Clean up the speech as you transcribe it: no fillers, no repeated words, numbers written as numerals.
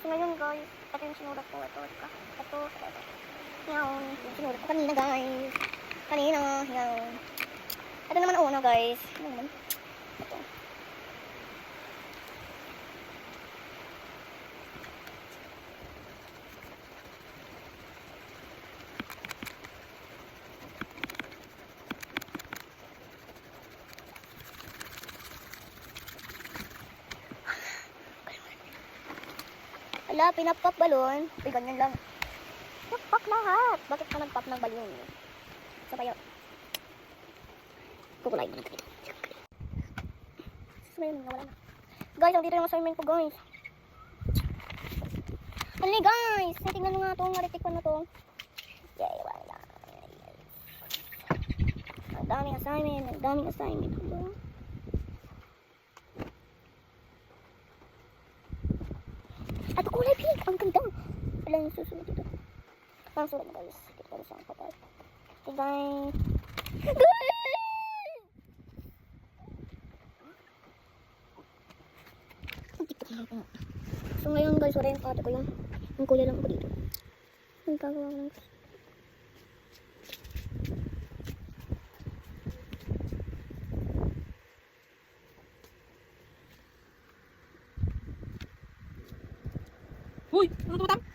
So ngayon guys, ito yung sinulat ko. Ito. Yan, yung sinulat ko kanina guys. Yan. Ito naman una guys. Ano naman? Ito. Wala, pinapop balon. Uy, ganyan lang. Pinapop lahat. Bakit ka nagpop ng balon? Sabayo. Kukulay mo na tayo. Sabayo na, wala na. Guys, ang dito yung assignment ko, guys. Hali, guys. Tingnan mo nga itong maritikwan na to. Yay, wala. Ang daming assignment. At kulay pink. Ang ganda. Wala yung susunod dito. Ang sulat na guys. Dito ko sa kapal. Okay guys. So ngayon guys, wala yung ate ko yung kulay lang ako dito. Ang gagawa lang. Uy! Ano tumatang?